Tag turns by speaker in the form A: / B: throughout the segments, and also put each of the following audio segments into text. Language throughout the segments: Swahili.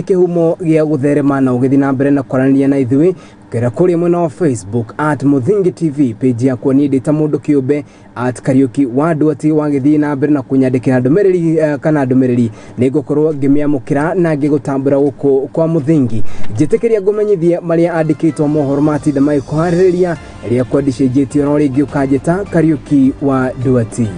A: Kihumo gĩa gũtherema na ũgĩthi na mbere na kwaranĩria na ithuĩ kera kũrĩ mwena wa Facebook @Muthingi TV, page yakwa niĩ ndĩ ta mũndũ kĩũmbe @Kariuki wa Nduati wagĩthiĩ na mbere na kunyandĩkĩra ndũmĩrĩri kana ndũmĩrĩri nĩngũkorwo ngĩmĩamũkĩra na ngĩgũtambũra gũkũ kwa Muthingi. Njĩtĩkĩria ngũmenyithie marĩa andĩkĩtwo mohoro matinda magĩkũharĩrĩria rĩrĩa kwandĩcenjetie no rĩngĩ ũkanjĩta Kariuki wa Nduati.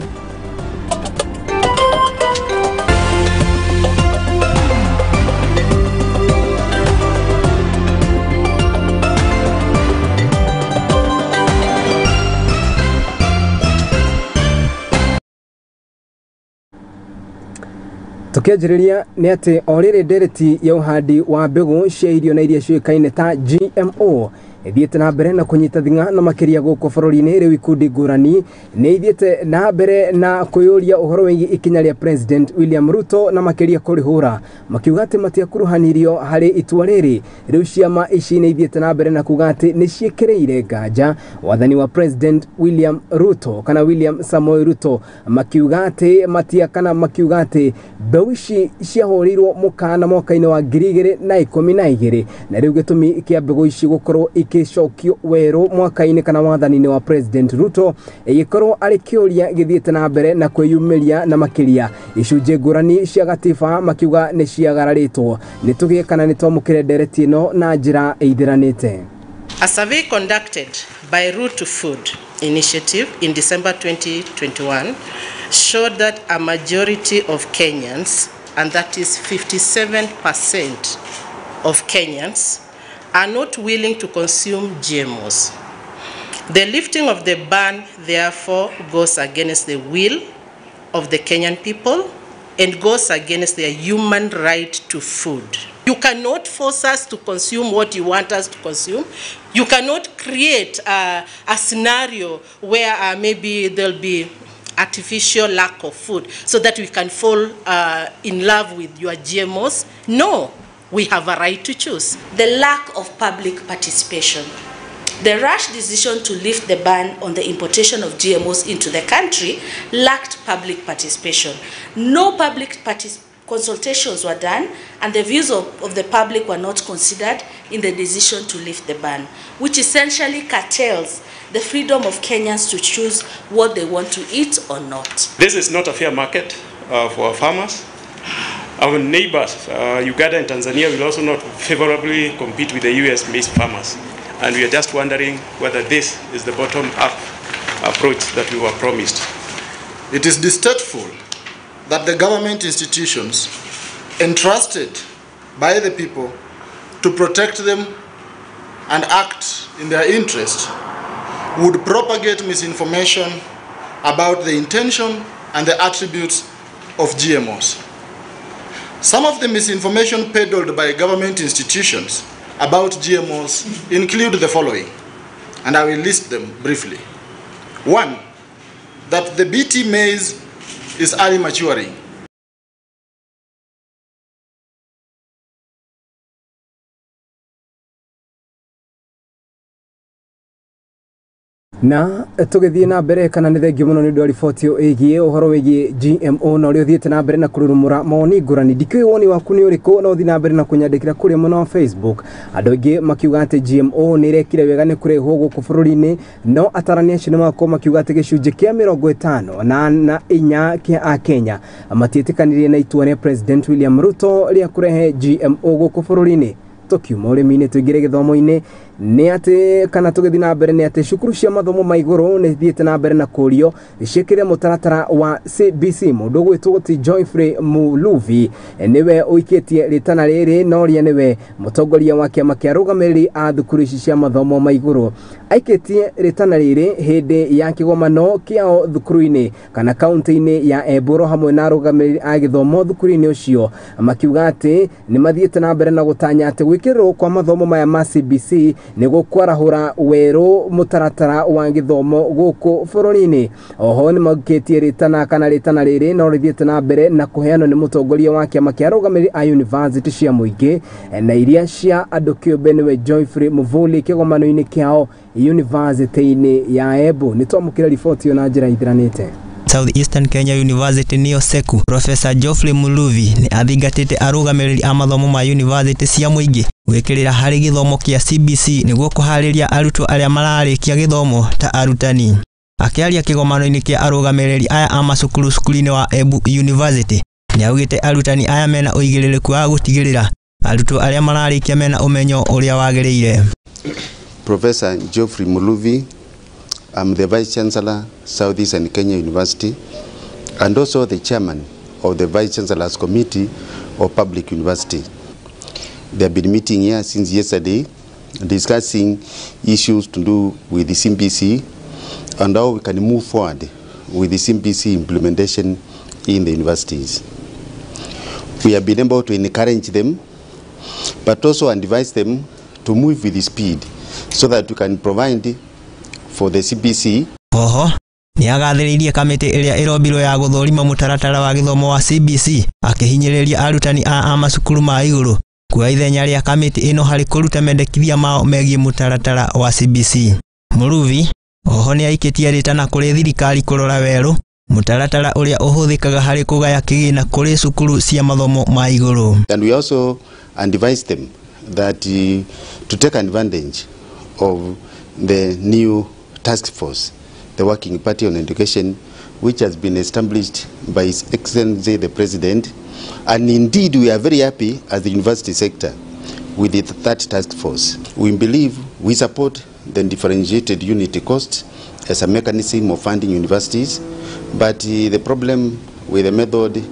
A: Tukianjĩrĩria nĩ atĩ o rĩrĩ ndereti ya ũhandi wa mbegũ cia irio na iria ciũĩkaine ta GMO ithiĩte na mbere na kũnyita thing'a na makĩria gũkũ bũrũri-inĩ, rĩu ikundi ngũrani nĩ ithiĩte na mbere na kũiyũria ũhoro wĩgiĩ ikinya rĩa President William Ruto na makĩria kũrĩhũra, makiuga atĩ matiakuruhanirio harĩ itua rĩrĩ. Rĩu ciama ici nĩ ithiĩte na mbere na kuuga atĩ nĩ ciĩkĩrĩire nganja wathani wa President William Ruto kana William Samoei Ruto, makiuga atĩ makiuga atĩ mbeũ ici ciahũrirwo mũkana mwaka-inĩ wa 2012 na rĩu gĩtũmi kĩa mbegũ ici gũkorwo ikicokio werũ mwaka-inĩ kana wathani-inĩ wa President Ruto igĩkorwo arĩ kĩũria gĩthiĩte na mbere na kwĩyumĩria na makĩria icunjĩ ngũrani cia gatiba makiuga nĩ ciagararĩtwo. Nĩ tũgĩe kana nĩ twamũkĩre ndereti ĩno na njĩra ĩithiranĩte.
B: A survey conducted by Root to Food Initiative in December 2021 showed that a majority of Kenyans, and that is 57% of Kenyans, are not willing to consume GMOs. The lifting of the ban, therefore, goes against the will of the Kenyan people and goes against their human right to food. You cannot force us to consume what you want us to consume. You cannot create a scenario where maybe there'll be artificial lack of food so that we can fall in love with your GMOs. No. We have a right to choose.
C: The lack of public participation. The rash decision to lift the ban on the importation of GMOs into the country lacked public participation. No public consultations were done, and the views of the public were not considered in the decision to lift the ban, which essentially curtails the freedom of Kenyans to choose what they want to eat or not.
D: This is not a fair market for farmers. Our neighbors, Uganda and Tanzania, will also not favorably compete with the US-based farmers. And we are just wondering whether this is the bottom-up approach that we were promised.
E: It is distasteful that the government institutions entrusted by the people to protect them and act in their interest would propagate misinformation about the intention and the attributes of GMOs. Some of the misinformation peddled by government institutions about GMOs include the following, and I will list them briefly. 1, that the BT maize is early maturing.
A: Na tũgĩthiĩ na mbere kana nĩ thengio mũno nĩ ũndũ wa riboti ĩgiĩ ũhoro wĩgiĩ GMO na ũrĩa ũthiĩte na mbere na kũrurumũra mawoni ngũrani. Ndikĩũĩ woni waku nĩ ũrĩkũ na ũthiĩ na mbere na kũnyandĩkĩra kũrĩa mwena wa Facebook. Andũ aingĩ makiuga atĩ GMO nĩ ĩrekire wega nĩ kũrehwo gũkũ bũrũri-inĩ, no atarania acio nĩmakorwo makiuga atĩ gĩcunjĩ kĩa 54 kĩa Akenya matiĩtĩkanirie na itua rĩa President William Ruto rĩa kũrehe GMO gũkũ bũrũri-inĩ. Tukiuma ũrĩmi-inĩ tũingĩre gĩthomo-inĩ nĩ atĩ kana tũgĩthiĩ na mbere nĩ atĩ cukuru cia mathomo ma igũrũ nĩ thiĩte na mbere na kũrio ciĩkĩre mũtaratara wa CBC. Mũndũ ũgwĩtwo ti Joyfrey Muluvi nĩwe ũikĩtie rĩtana rĩrĩ, no rĩa nĩwe mũtongoria wa kĩama kĩa arũgamĩrĩri a thukuru ici cia mathomo ma igũrũ. Aikĩtie rĩtana rĩrĩ hĩndĩ ya kĩgomano kĩao thukuru-inĩ kana kaunti-inĩ ya Eboro hamwe na arũgamĩrĩri a gĩthomo thukuru-inĩ ũcio, makiuga atĩ nĩ mathiĩte na mbere na gũtanya atĩ gwĩkĩrĩrwo kwa mathomo maya ma CBC nĩguo kwarahũra werũ mũtaratara wa gĩthomo gũkũ bũrũri-inĩ. Oho nĩ maukĩtie rĩtana kana rĩtana rĩrĩ no rĩthiĩte na mbere na kũheanwo nĩ mũtongoria wa kĩama kĩa arũgamĩrĩri a university cia mũingĩ na iria cia andũ kĩũmbe nĩwe Joyfrey Muvuli kĩgomano-inĩ kĩao university-inĩ ya Embu. Nĩ twamũkĩra riboti ĩyo na njĩra ithiranĩte.
F: South Eastern Kenya University niyo SEKU Professor Geoffrey Muluvi ni athingatite arugamiriri a mathomo ma university cia muingi gwikirira hari githomo kia CBC niguo kuhariria arutwo aria mararikia githomo ta arutani. Akiaria kigomano-ini kia arugamiriri aya a macukuru cukuru-ini wa Embu University ni augite arutani aya mena uigiririku wa gutigirira arutwo aria mararikia mena umenyo uria wagiriire.
G: Professor Geoffrey Muluvi, I'm the Vice Chancellor, Southeastern Kenya University, and also the Chairman of the Vice Chancellor's Committee of Public University. They have been meeting here since yesterday, discussing issues to do with the CBC and how we can move forward with the CBC implementation in the universities. We have been able to encourage them, but also advise them to move with the speed so that we can provide for the CBC.
F: Ni agathiririe kamiti iria irobirwo ya guthorima mutaratara wa githomo wa CBC akihinyiriria arutani a macukuru ma iguru kwa ithenya ria kamiti ino hari kuruta mendekithia mao megie mutaratara wa CBC. Muruvi ni aikitie ritana kuri thirikari kurora weru mutaratara uria uhuthikaga hari kugaya kigina kuri cukuru cia mathomo ma iguru.
G: And we also advise them that to take advantage of the new task force, the Working Party on Education, which has been established by His Excellency the President. And indeed, we are very happy as the university sector with that task force. We believe we support the differentiated unity cost as a mechanism of funding universities, but the problem with the method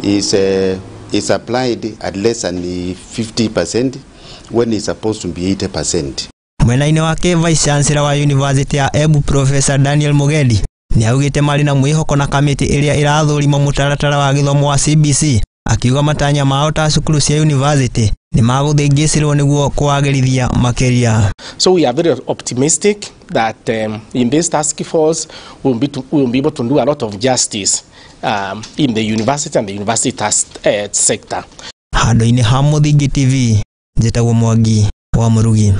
G: is applied at less than 50% when it's supposed to be 80%.
F: Mwena-ini wake Vice Chancellor wa University ya Embu Professor Daniel Mugedi ni augite mari na mwihoko na kamiti iria irathurima mutaratara wa githomo wa CBC akiuga matanya mao ta cukuru cia university ni maguthingicirwo niguo kwagirithia makeria.
H: So we are very optimistic that in this task force we will be able to do a lot of justice in the university and the university sector.
F: Handu-ini ha Muthingi TV njitagwo Mwangi wa Murugi.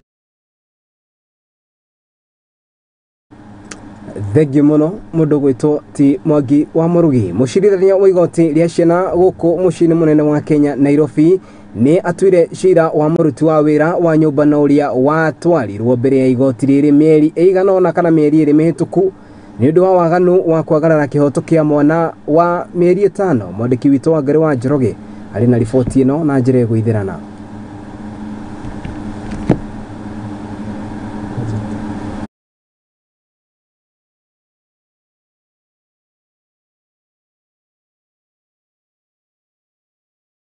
A: Thengio muno mundu gwitwo ti Mwangi wa Murugi. Mucirithania wa igoti ria ciana guku mucini munene wa Kenya Nairobi ni atuire cira wa muruti wa wira wa nyumba na uria watwarirwo mbere ya igoti riri mieri eigana ona kana mieri iri mihituku ni undu wa waganu wa kwagarara kihoto kia mwana wa mieri 5. Mwandiki witũ wa Ngari wa Njoroge ari na riboti ino na njire guithirana.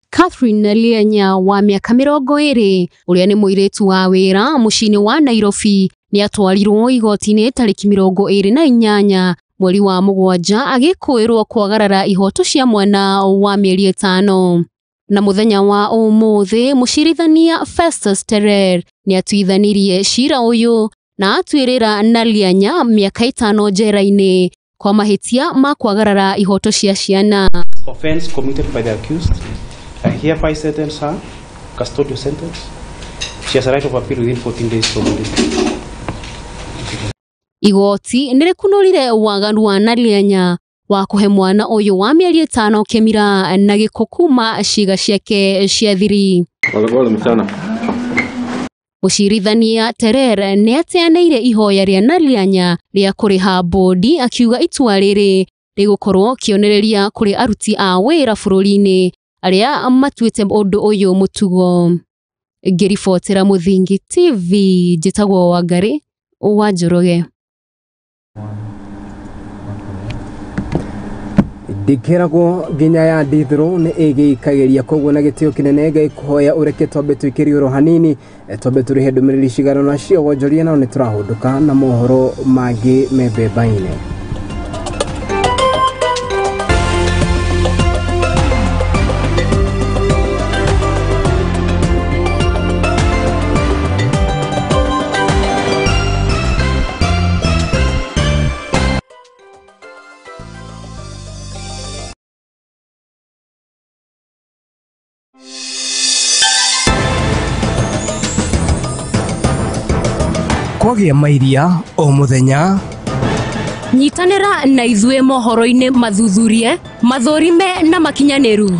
I: Catherine Lienya wa miaka 20 uria ni muiritu wa wira mucini wa Nairobi ni atwarirwo igoti-ini tariki 28 mweri wa mugwanja agikuirwo kwagarara ihoto cia mwana wa mieri 5. Na muthenya wa umuthi mucirithania Festus Terer ni atuithanirie cira uyu na atwirira Lienya miaka 5 njera-ini kwa mahitia ma kwagarara ihoto cia ciana.
J: Offense committed by the accused, I hereby sentence her custodial sentence. She has a right of appeal within 14 days from this.
I: Igoti nirikunurire waganu wa Lienya wa kuhe mwana uyu wa mieri 5 kemira na giko kuma ciiga ciake cia thiri. Mucirithania Terer ni ateaneire ihoya ria Lienya ria kuriha bodi akiuga itua riri rigukorwo kionereria kuri aruti a wira bururi-ini aria matuite undu uyu mutugo. Ngiribotera Muthingi TV njitagwo Wangari wa Njoroge.
A: Ndikiragwo nginya ya ndithiro ni igikageria koguo na gitio kinene gaikuhoya ureke twambe twikirioro hanini twambe turihe ndumiriri cigano nacio wonjoria nao ni turahunduka na mohoro mangi mebembaine. Kwagia mairia o muthenya
I: nyitanira na izwe mohoro-ini mathuthurie mathorime na makinyaneru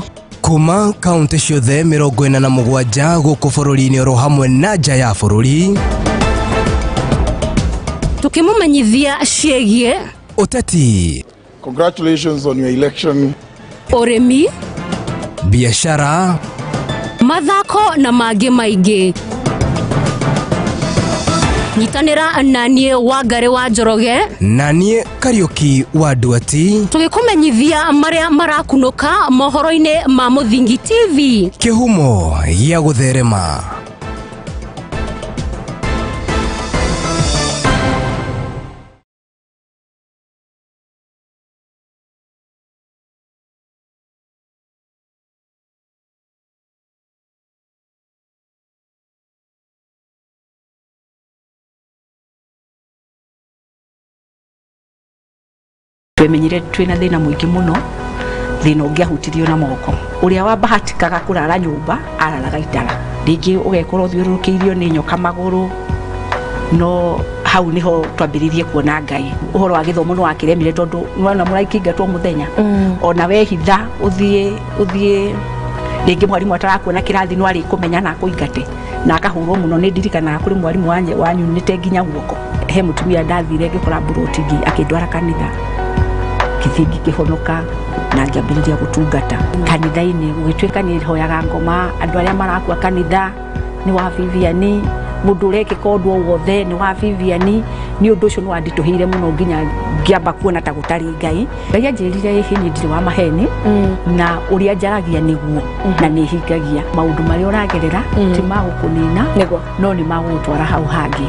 A: kuma kaunti ciothe 47 guku bururi-ini oro hamwe na nja ya bururi
I: tukimumenyithia ciegie
A: uteti.
E: Congratulations on your election.
I: Urimi,
A: biashara,
I: mathako na mangĩ maingĩ. Nyitanĩra na niĩ Wangari wa Njoroge
A: na niĩ Kariuki wa Nduati
I: tũgĩkũmenyithia marĩa marakunũka mohoro-inĩ ma Mũthingi TV.
A: Kĩhumo gĩa gũtherema.
K: Twemenyire twina thina muingi muno thina ungiahutirio na moko uria wa bahatikaga kurara nyumba araraga itara ringi ugekorwo thiurukiirio ni nyoka maguru no hau niho twambiririe kuona Ngai uhoro wa githomo no wakiremire tondu nwana muraikingatwo muthenya ona we hitha uthie ringi mwarimu atarakuona kirathi no ari kumenya na kuingate na akahurwo muno ni ndirikana kuri mwarimu wanyu nite nginya guoko he mutumia ndathire ngikora burotingi akindwara kanitha kithingi kihonoka na ngambiriria gutungata kanitha-ini gugituika ni hoyaga ngoma andu aria marakua kanitha ni wa Viviani mundu ureke kodwo wothe ni wa Viviani ni undu ucio ni wandituhire muno nginya ngiamba kuona ta gutari Ngai Ngai anjirire hini ndiri wa maheni na uria njaragia niguo na ni hingagia maundu maria uragerera ti magukunina no ni magutwara hau hangi.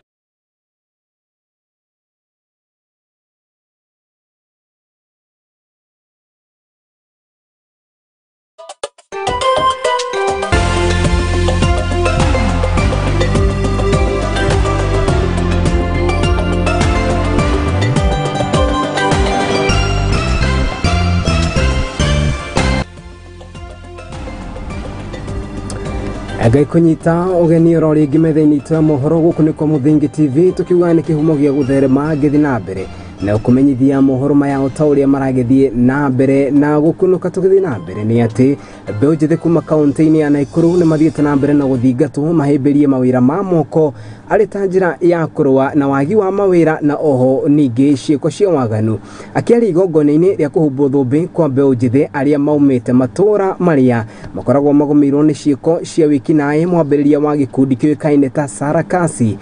A: Ngai kunyita ugeni oro ringi metha-ini twa mohoro guku ni kwa Muthingi TV tukiuga ni kihumo gia gutherema githi na mbere na kumenyithia mohoro maya o ta uria maragethie na mbere na gukunuka tugithi na mbere ni ati mbeũ njĩthĩ kuma kaunti-ini ya Naikuru ni mathiĩte na mbere na guthingatwo mahĩmbĩrie mawĩra ma moko arĩ ta njĩra ya kũrũa na wagi wa mawĩra na oho ningĩ ciĩko cia waganu. Akĩaria igongona-inĩ rĩa kũhumbwo thũmbĩ kwa mbeũ njĩthĩ arĩa maumĩte matũũra marĩa makoragwo magũmĩirwo nĩ ciĩko cia wĩkinaĩ mwambĩrĩria wa gĩkundi kĩũĩkaine ta Sarakasi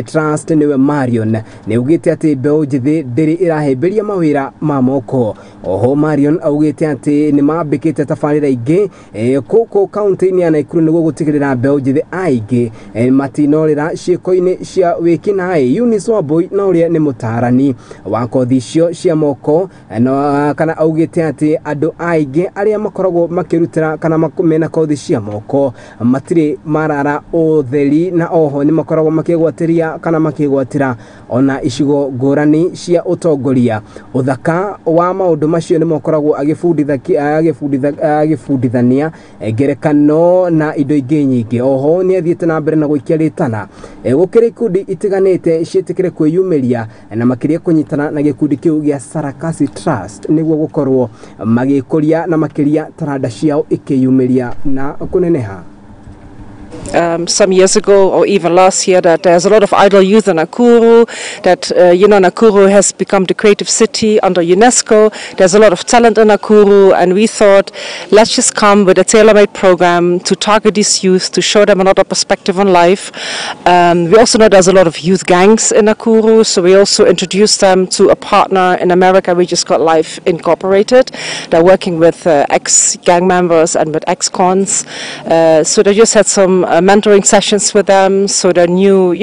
A: Trust nĩwe Marion nĩ augĩte atĩ mbeũ njĩthĩ ndĩrĩ ĩrahĩmbĩria mawĩra ma moko. Oho Marion augĩte atĩ nĩ mambĩkĩte tabarĩra ingĩ gũkũ kaunti-inĩ ya Naikuru nĩguo gũtigĩrĩra mbeũ njĩthĩ aingĩ matinorĩra ciĩko-inĩ cia wĩkinaĩ. Eunice Wambui na ũrĩa nĩ mũtaarani wa kothi icio cia moko kana augĩte atĩ andũ aingĩ arĩa makoragwo makĩrutĩra kana mena kothi cia moko matirĩ marara ũtheri na oho nĩ makoragwo makĩgwatĩria kana makĩgwatĩra ona icigo ngũrani cia ũtongoria. Ũthaka wa maũndũ macio nĩ makoragwo agĩbundithania ngerekano na indo ingĩ nyingĩ. Oho nĩ athiĩte na mbere na gũikia rĩtana gũkĩrĩ ikundi itiganĩte ciĩtĩkĩre kwĩyumĩria na makĩria kũnyitana na gĩkundi kĩu gĩa Sarakasi Trust nĩguo gũkorwo magĩkũria na makĩria taranda ciao ikĩyumĩria na kũneneha.
L: Some years ago or even last year that there's a lot of idle youth in Nakuru, that Nakuru has become the creative city under UNESCO. There's a lot of talent in Nakuru, and we thought let's just come with a tailor-made program to target these youth, to show them another perspective on life. We also know there's a lot of youth gangs in Nakuru, so we also introduced them to a partner in America. We just got Life Incorporated. They're working with ex-gang members and with ex-cons. So they just had some mentoring sessions with them, so they knew,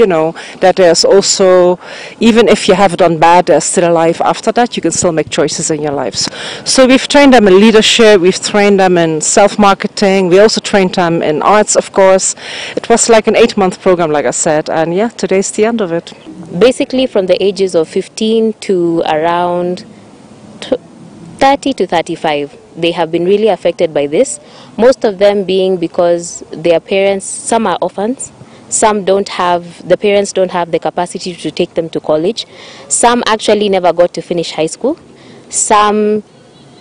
L: that there's also, even if you have done bad, there's still a life after that. You can still make choices in your lives. So we've trained them in leadership, we've trained them in self-marketing, we also trained them in arts, of course. It was like an 8-month program, like I said, and yeah, today's the end of it.
M: Basically from the ages of 15 to around 30 to 35. They have been really affected by this, most of them being because their parents, some are orphans, Some don't have, the parents don't have the capacity to take them to college. Some actually never got to finish high school. Some,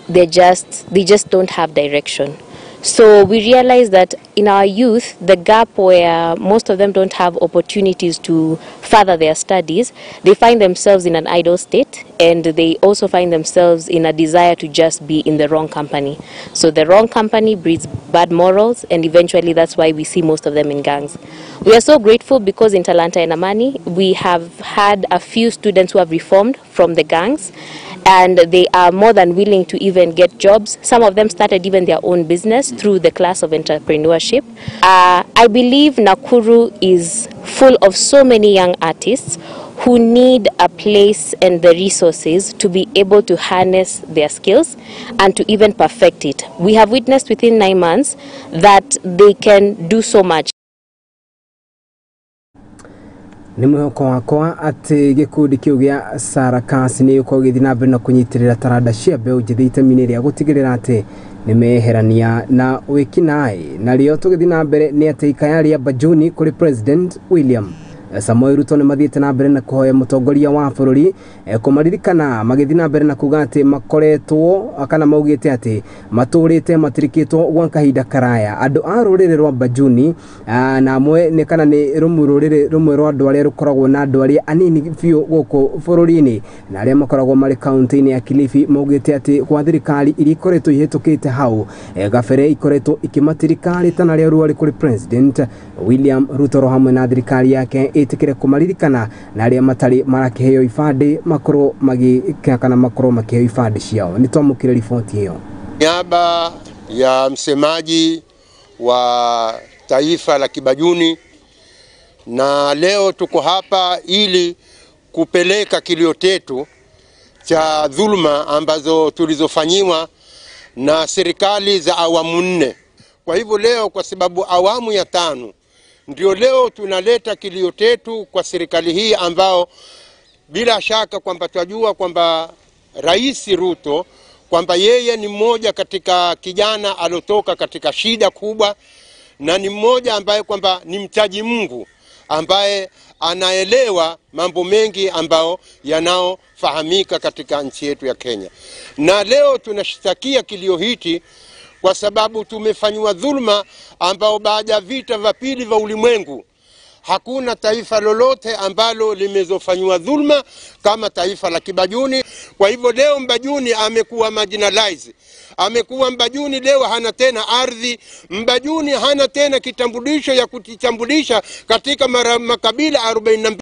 M: they just don't have direction. So we realize that in our youth, the gap where most of them don't have opportunities to further their studies, they find themselves in an idle state, and they also find themselves in a desire to just be in the wrong company. So the wrong company breeds bad morals, and eventually that's why we see most of them in gangs. We are so grateful because in Talanta and Amani, we have had a few students who have reformed from the gangs, and they are more than willing to even get jobs. Some of them started even their own business through the class of entrepreneurship. I believe Nakuru is full of so many young artists who need a place and the resources to be able to harness their skills and to even perfect it. We have witnessed within 9 months that they can do so much.
A: Ni mwihoko wakwa ati gikundi kiu gia Sarakasi ni uko githina mbere na kunyitirira taranda cia mbeu njithi itemi-ini ria gutigirira ati ni meherania na wikinai na rio tugithina mbere ni ati ikaya ria Bajuni kuri President William Samoei Ruto ni mathiite na mbere na kuhoya mutongoria wa bururi kumaririkana magithina mbere na kuga ati makoretwo akana maugite ati maturite matirikitwo gwa kahinda karaya andu a rurire rwa Bajuni na amwe ni kana ni rumururire rumwe rwa andu aria rukoragwo na andu aria anini biu guku bururi-ini na aria makoragwo mari county-ini ya Kilifi maugite ati kwa thirikari iri ikoretwo ihetukite hau gabere ikoretwo ikimatirikari tana ria ruari kuri President William Ruto hamwe na thirikari yake itikire kumaririkana na aria matari marakiheo ifade makoro magikana makoro makiheo ifade ciao. Nitwamukire ripoti hiyo.
N: Niaba ya msemaji wa taifa la Kibajuni, na leo tuko hapa ili kupeleka kilio chetu cha dhuluma ambazo tulizofanyiwa na serikali za awamu 4. Kwa hivyo leo, kwa sababu awamu ya 5 ndio leo tunaleta kilio chetu kwa serikali hii, ambao bila shaka kwamba tunajua kwamba Rais Ruto kwamba yeye ni mmoja katika kijana alotoka katika shida kubwa, na ni mmoja ambaye kwamba ni mchaji Mungu, ambaye anaelewa mambo mengi ambao yanaofahamika katika nchi yetu ya Kenya. Na leo tunashtakia kilio hiki kwa sababu tumefanywa dhulma ambao baada ya vita vya pili vya ulimwengu hakuna taifa lolote ambalo limezofanywa dhulma kama taifa la Kibajuni. Kwa hivyo leo Mbajuni amekuwa marginalized. Amekuwa Mbajuni leo hana tena ardhi, Mbajuni hana tena kitambulisho ya kujitambulisha katika makabila 42.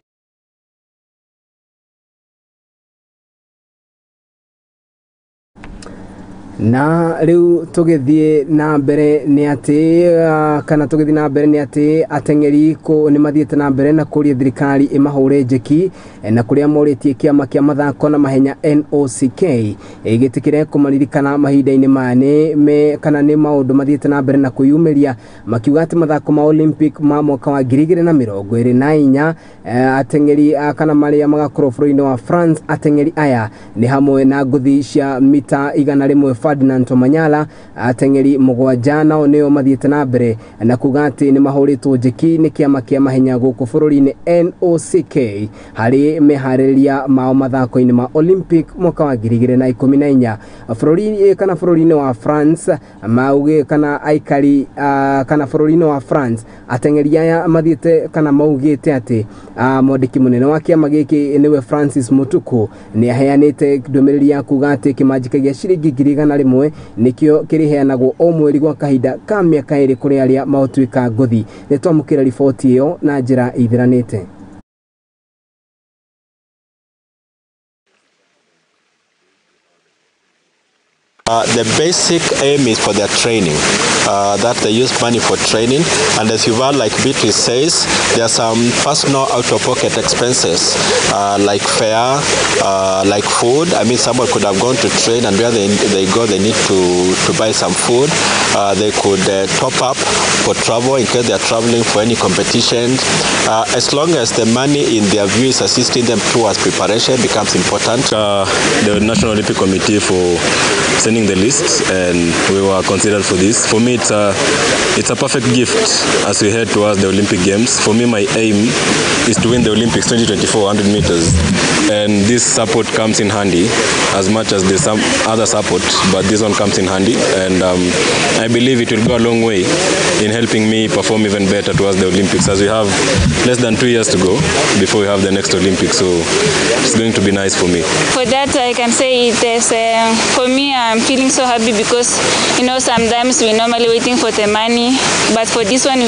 A: Na riu tugithie na mbere ni ati kana tugithie na mbere ni ati atengeri ko ni mathiete na mbere na kuria thirikari imahure njeki na kuria moritie kiama kia mathako na mahenya NOCK igitikire kumaririkana mahinda-ini mane me kana ni maundu mathiete na mbere na kuyumiria makiuga ati mathako ma Olympic ma mwaka wa 2024 atengeri kana maria magakorwo bũrũri-inĩ wa France. Atengeri aya ni hamwe na nguthi cia mita 100 Ferdinand Omanyala, atengeri mugwanja nao nio mathiete na mbere na kuga ati ni mahuritwo njeki ni kiama kia mahenya guku bũrũri-inĩ NOCK hari meharĩrĩria mao mathako-inĩ ma Olympic mwaka wa 2014. Bũrũri-inĩ wa France mauge kana aikari kana bũrũri-inĩ wa France atengeri aya mathiete kana maugite ati mwandĩki mũnene wa kiama gĩkĩ niwe Francis Mutuku ni aheanĩte ndũmĩrĩri ya kuga ati kimanjikagia ciringi 100 nikio kiriheanagwo o mweri gwa kahinda ka miaka 2 kuri aria mautwika nguthi. Nitwamukira ripoti iyo na njira ithiranite.
O: The basic aim is for their training, that they use money for training, and as you've heard, like Beatrice says, there are some personal out-of-pocket expenses, like fare, like food. I mean, someone could have gone to train, and where they go, they need to buy some food, they could top up for travel in case they are traveling for any competition. As long as the money in their view is assisting them towards preparation becomes important.
P: The National Olympic Committee for sending the lists, and we were considered for this. For me, it's a perfect gift as we head towards the Olympic Games. For me, my aim is to win the Olympics 2024 100 meters, and this support comes in handy as much as there's some other support, but this one comes in handy, and I believe it will go a long way in helping me perform even better towards the Olympics, as we have less than 2 years to go before we have the next Olympics, so it's going to be nice for me.
Q: For that, I can say it is, for me, I'm feeling so happy because, you know, sometimes we're normally waiting for the money, but for this one,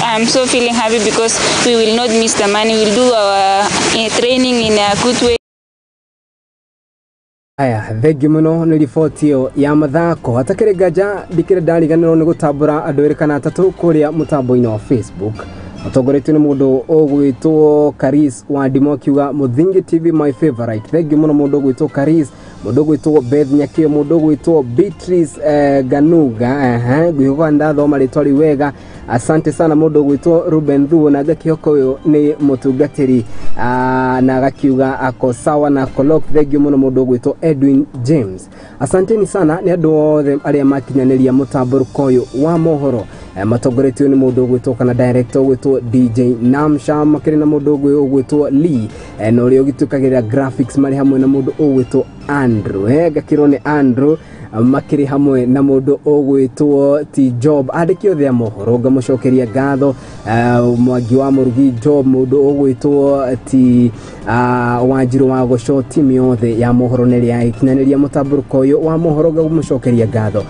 Q: I'm so feeling happy because we will not miss the money. We'll do our training in a good way.
A: Aya, thegi muno ni riboti yo ya mathako hatakirengaja ndikire ndariganirwo ni gutambura andu erikana atatu kuria mutambo-ini wa Facebook. Mutongoretio ni mundu ogwitwo Karis wa Ndimokiuga Muthingi TV my favorite. Thegi muno mundu ogwitwo Karis, mundu ogwitwo Beth Nyakio, mundu ogwitwo Beatrice Ganuga, gwihoka ndathoma ritwa riwega. Asante sana mundu ogwitwo Ruben Thuo na gakihoko uyu ni mutungatiri na gakiuga ako sawa na kolok. Thegi muno mundu ogwitwo Edwin James. Asanteni sana ni andu othe aria makinyaniria mutamburuko uyu wa mohoro. Matongoretio ni mundu ogwitwo kana director ogwitwo DJ Namsha, makiri na mundu ogwitwo Lee, no uri ogitukagirira graphics mari hamwe na mundu ogwitwo Andrew, gakiro ni Andrew, makiri hamwe na mundu ogwitwo T Job. Andiki othe a mohoro ngamucokeria ngatho, Mwangi wa Murugi Job, mundu ogwitwo T Wanjiru wa Goco, timu yothe ya mohoro neri ya ikinyanĩria mutamburuko uyu wa mohoro ngamucokeria ngatho.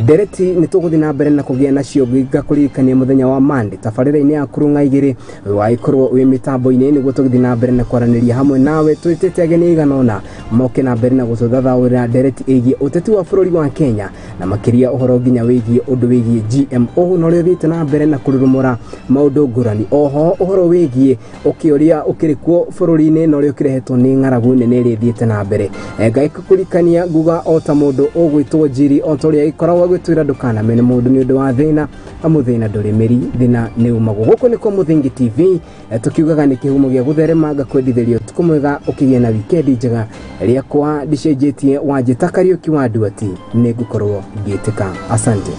A: Dereti nituguthi na mbere na kugia nacio ngakuririkania muthenya wa Monday tabarĩra-inĩ ya Kurunga 2 waikorwo wi mitambo-ini niguo tugithi na mbere na kwaranĩria hamwe nawe twitĩte ageni iganona moke na mbere na gucuthathaũrĩra dereti ĩgiĩ ũteti wa bũrũri wa Kenya na makiria uhoro nginya wĩgiĩ ũndũ wĩgiĩ GMO no rĩo thiĩte na mbere na kũrurumũra maũndũ ngũrani. Oho uhoro wĩgiĩ ũkĩũria ũkĩrĩkuo bũrũri-inĩ no rĩo kĩrehetwo nĩ ng'aragu nene ĩrĩa thiĩte na mbere. Ngaikũririkania nguga o ta mũndũ ũgwĩtwo Njiri o ta ũrĩa ikoragwo agwĩtwĩra ndũkanamene mũndũ nĩ ũndũ wa thĩna amuthĩna ndũrĩ mĩri thĩna nĩ umagwo. Gũkũ nĩko Muthingi TV tukiugaga nĩ kĩhumo gĩa gũtherema ngakwendithĩrio ũtukũ mwega ũkĩgĩa na wikendi njega. Rĩakwa ndicenjetie Wanjĩ ta Kariũki wa Nduati nĩ ngũkorwo ngĩtĩka. Asante.